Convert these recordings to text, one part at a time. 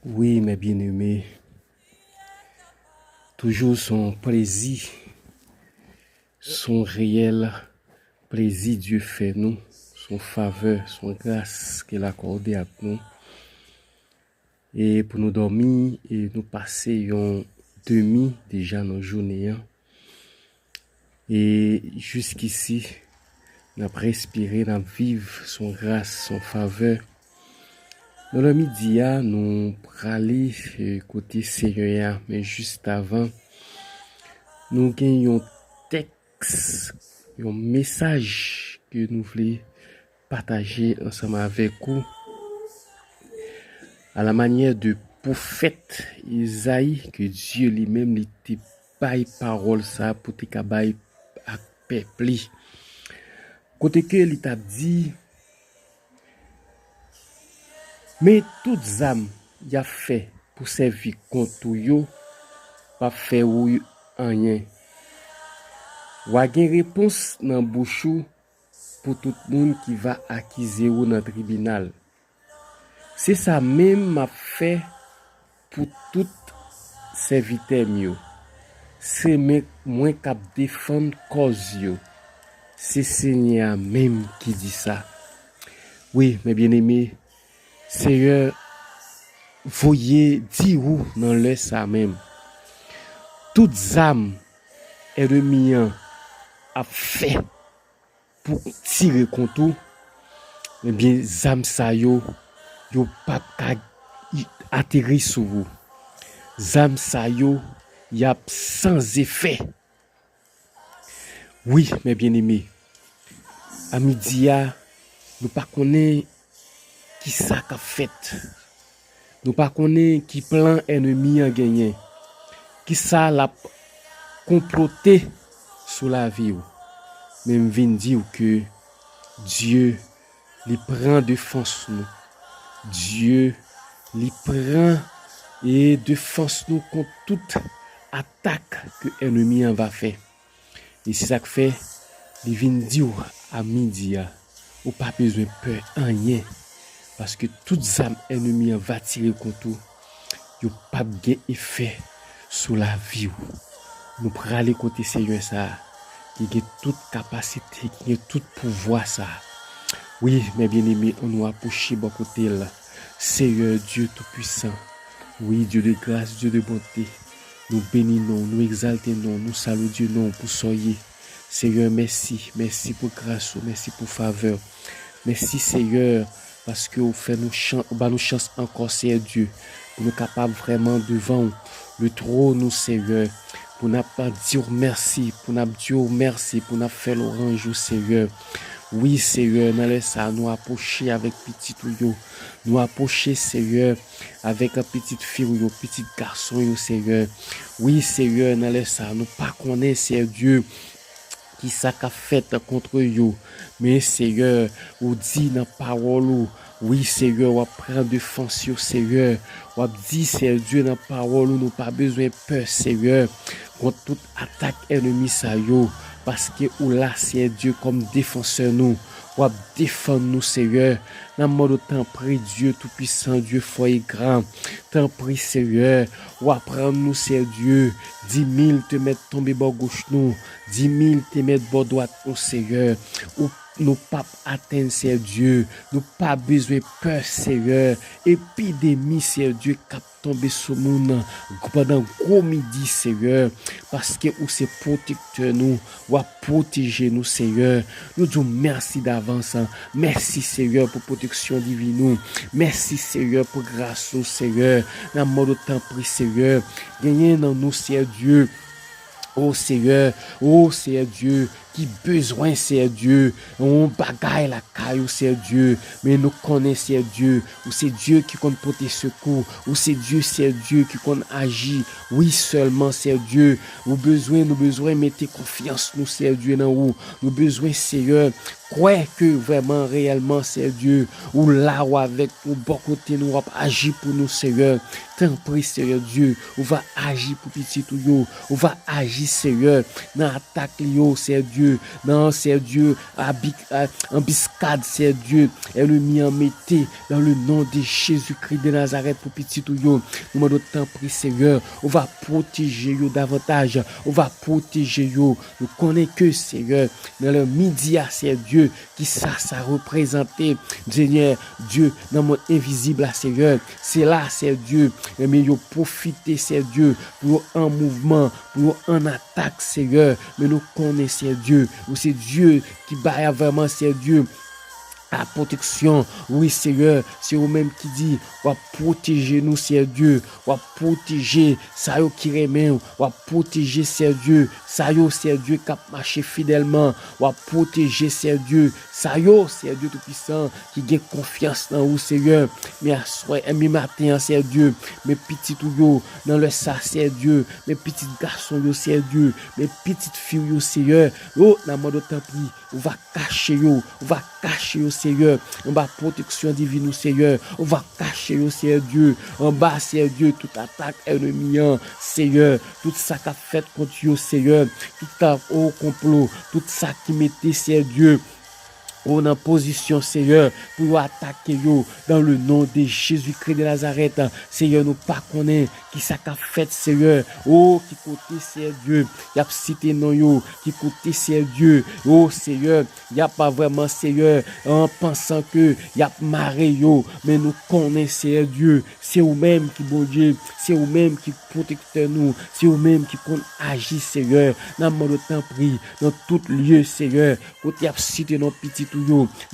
Oui, mes bien-aimés, toujours son plaisir, son réel plaisir Dieu fait nous, son faveur, son grâce qu'il a accordé à nous. Et pour nous dormir et nous passer un demi déjà nos journées. Et jusqu'ici, nous avons respiré, nous avons vivre son grâce, son faveur. Dans le midi, nous aller côté Seigneur, mais juste avant, nous gagnons un texte, un message que nous voulons partager ensemble avec vous. À la manière de prophète Isaïe, que Dieu lui-même l'était bail parole ça pour te cabaye à peuple. Côté que il t'a dit, mais toutes âmes y a fait pour servir contre yo, pas faire ou rien. Ou a gen réponse dans bouchou pour tout le monde qui va accuser ou dans le tribunal. C'est ça même m'a fait pour tout serviteur mieux. C'est moi qui défendre cause yo. C'est Seigneur même qui dit ça. Oui, mes bien-aimés, Seigneur, voyez dire où dans le ça même. Toutes âmes ennemies a fait pour tirer contre, eh bien, âmes ça yo pas atterri sur vous. Âmes ça yo y a sans effet. Oui, mes bien-aimés, à midi, nous pas connaît qui ça qu'a fait. Nous pas connaît qui plan ennemi a gagné. Qui ça l'a comploté sur la vie. Même vient dire que Dieu lui prend défense nous. Dieu lui prend et défense nous contre toute attaque que l'ennemi va faire. Et c'est ça que fait, il vient dire à midi, ou pas besoin de peur, rien. Parce que toutes les âmes ennemies va tirer contre vous, il n'y a pas de effet sur la vie. Nous prenons aller côté Seigneur ça, qui a toute capacité, qui a tout pouvoir ça. Oui, mes bien-aimés, on nous approche beaucoup côté là. Seigneur Dieu Tout-Puissant, oui, Dieu de grâce, Dieu de bonté, nous bénissons, nous exaltons, nous saluons Dieu pour soyez. Seigneur, merci, merci pour grâce, merci pour faveur. Merci Seigneur, parce que vous faites nous chance encore, Seigneur Dieu, pour nous capables vraiment devant le trône, nous Seigneur, pour nous dire merci, pour nous dire merci, pour nous faire l'orange, Seigneur. Oui, Seigneur, nous laissons nous approcher avec petit tuyau. Nous approcher, Seigneur, avec un petite fille ou un petit garçon, Seigneur. Oui, Seigneur, nous laissons nous pas connaître, Seigneur Dieu, qui ça qu'a fait contre eux. Mais, Seigneur, vous dit dans la parole, oui, Seigneur, on prend défense, Seigneur. On dit, Seigneur Dieu, dans la parole, nous pas besoin de peur, Seigneur, contre toute attaque ennemie, ça yo. Parce que ou là, c'est Dieu comme défenseur nous. Ou défendre nous, Seigneur. Dans le mode temps prie Dieu Tout-Puissant, Dieu fort et grand. T'en prie, Seigneur. Ou prendre nous, c'est Dieu. 10 000 te mettre tomber bas gauche nous. 10 000 te mettre bas droite nous, Seigneur. Ou nous pas atteindre, c'est Dieu. Nous pas besoin de peur, Seigneur. Épidémie, c'est Dieu, cap tomber sur nous pendant gros midi, Seigneur. Parce que ou c'est protecteur nous, ou protéger nous, Seigneur. Nous disons merci d'avance. Merci, Seigneur, pour protection divine. Merci, Seigneur, pour grâce, Seigneur. Dans le mode temps pris, Seigneur. Gagnez dans nous, Seigneur Dieu. Oh Seigneur Dieu, qui besoin c'est Dieu, on bagaille la caille c'est Dieu, mais nous connaissons c'est Dieu, ou c'est Dieu qui compte porter secours, ou c'est Dieu qui compte agir, oui seulement c'est Dieu, nous besoin mettez confiance nous c'est Dieu dans nous, nous besoin Seigneur, croire que vraiment réellement c'est Dieu, ou là ou avec nous bon côté nous va agir pour nous Seigneur, tant prie Seigneur Dieu, on va agir pour petit tout yo, on va agir Seigneur, dans attaque yo c'est Dieu. Dieu, non, Seigneur Dieu, embuscade, Seigneur Dieu, ennemi en mettez, dans le nom de Jésus-Christ de Nazareth, pour petit tout yo, nous demandons tant pris, Seigneur, on va protéger yo davantage, on va protéger yo, nous connaissons que, Seigneur, dans le midi, Seigneur Dieu, qui ça représentait, Seigneur Dieu, dans mon invisible, Seigneur, c'est là, Seigneur Dieu, mais yo profiter, Seigneur Dieu, pour un mouvement, pour un attaque, Seigneur, mais nous connaissons, Seigneur Dieu, ou c'est Dieu qui bat vraiment, Seigneur Dieu, la protection, oui Seigneur, c'est vous-même qui dit, on va protéger nous, Seigneur Dieu, on va protéger ça yo qui remet, on va protéger, Seigneur Dieu, ça yo, Seigneur Dieu, qui a marché fidèlement, on va protéger, Seigneur Dieu, ça yo, Seigneur Dieu tout-puissant, qui a confiance dans vous, Seigneur, mais à soir, mi matin, Seigneur Dieu, mes petits tout yo, dans le ça, Seigneur Dieu, mes petits garçons yo, Seigneur Dieu, mes petites filles yo, Seigneur, oh, dans mon temps pris, on va cacher yo, Seigneur, on va protection divine, Seigneur, on va cacher, Seigneur Dieu, en bas, Seigneur Dieu, toute attaque ennemi, Seigneur, tout ça qu'a fait contre vous, Seigneur, tout ça au complot, tout ça qui mettait, Seigneur Dieu, on en position, Seigneur, pour attaquer yo dans le nom de Jésus-Christ de Nazareth. Seigneur, nous pas connaît qui ça qu'a fait, Seigneur. Oh, qui côté, Seigneur Dieu, y a cité non yo, qui côté, Seigneur Dieu. Oh, Seigneur, y a pas vraiment, Seigneur, en pensant que y a maré yo, mais nous connaissons, Seigneur Dieu. C'est vous-même qui, bon Dieu, c'est vous-même qui protecteur nous, c'est vous-même qui compte agir, Seigneur. Dans mon temps pris, dans tout lieu, Seigneur, côté y a cité nos petits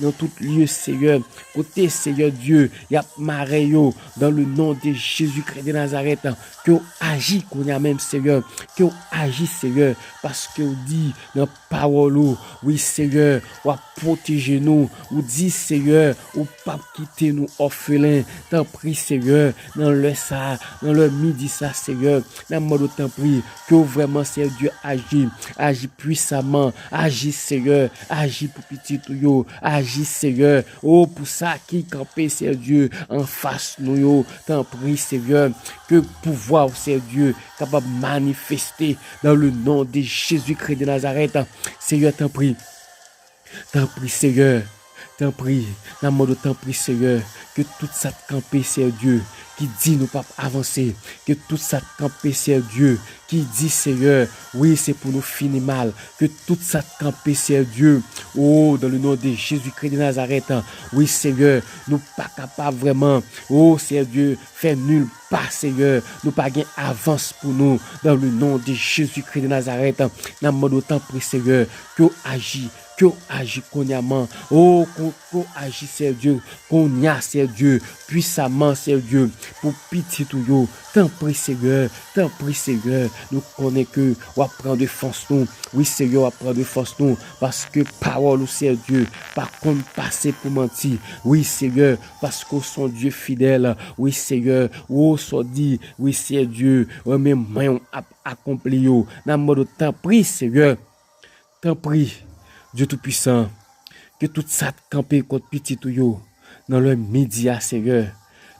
dans tout lieu, Seigneur, côté Seigneur Dieu, y a maré yo, dans le nom de Jésus-Christ de Nazareth, que vous agit qu'on y a même, Seigneur, que vous agit, Seigneur, parce que vous dit dans parole, oui, Seigneur, ou protéger nous, ou dit, Seigneur, ou pas quitter nous orphelins, t'en prie, Seigneur, dans le ça, dans le midi, ça, Seigneur, dans le mode t'en prie, que vraiment, Seigneur Dieu, agit puissamment, agit, Seigneur, agit pour petit tout yo, agis, Seigneur, oh, pour ça qui campait, Seigneur Dieu, en face nous, yo, t'en prie, Seigneur, que pouvoir, Seigneur Dieu, capable de manifester dans le nom de Jésus-Christ de Nazareth, Seigneur, t'en prie, Seigneur, t'en prie, dans le mode t'en prie, Seigneur, que toute ça campé, Seigneur Dieu, qui dit nous pas avancer, que tout ça campé, Seigneur Dieu, qui dit, Seigneur, oui, c'est pour nous finir mal, que tout ça campé, Seigneur Dieu, oh, dans le nom de Jésus-Christ de Nazareth, oui, Seigneur, nous pas capables vraiment, oh, Seigneur Dieu, faire nul pas, Seigneur, nous pas gain avance pour nous, dans le nom de Jésus-Christ de Nazareth, dans le mode autant pour Seigneur, que agit cognalement, oh, qu'on agit, Seigneur Dieu, qu'on y a, Seigneur Dieu, puissamment, Seigneur Dieu, pour petit tout yo, t'en prie, Seigneur, nous connaissons que, on va prendre de force nous, oui, Seigneur, on va prendre de force nous, parce que parole, Seigneur Dieu, par contre, passer pour mentir, oui, Seigneur, parce qu'on son Dieu fidèle, oui, Seigneur, oh, soit dit, oui, Seigneur Dieu, oh, mais moi, accompli yo, dans le mode t'en prie, Seigneur, t'en prie, Dieu Tout-Puissant, que tout ça campé contre petit tout yo, dans le midi, Seigneur,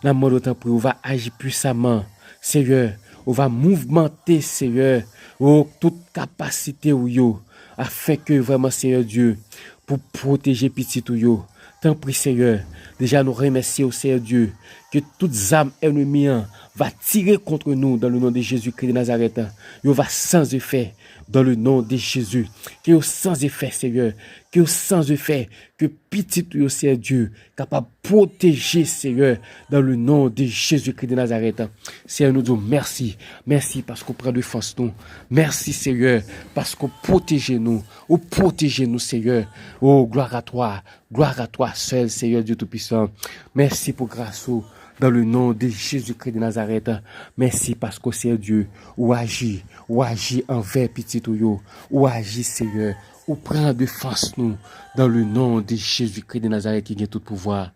dans le mode temps on va agir puissamment, Seigneur, on va mouvementer, Seigneur, oh, toute capacité ou yo, afin que vraiment, Seigneur Dieu, pour protéger petit tout yo, tant prie, Seigneur, déjà nous remercions, Seigneur Dieu, que toutes âmes ennemies va tirer contre nous dans le nom de Jésus-Christ de Nazareth, yo va sans effet, dans le nom de Jésus, que yo sans effet, Seigneur, que yo sans effet, que petit yo, Seigneur Dieu, capable de protéger, Seigneur, dans le nom de Jésus-Christ de Nazareth. Seigneur, nous disons merci, merci parce qu'on prend de force nous, merci, Seigneur, parce qu'on protège nous, Seigneur, oh, gloire à toi seul, Seigneur Dieu Tout-Puissant, merci pour grâce, dans le nom de Jésus-Christ de Nazareth. Merci parce que c'est Dieu, ou agit envers petit ou agit, Seigneur, ou prend de force nous, dans le nom de Jésus-Christ de Nazareth qui a tout pouvoir.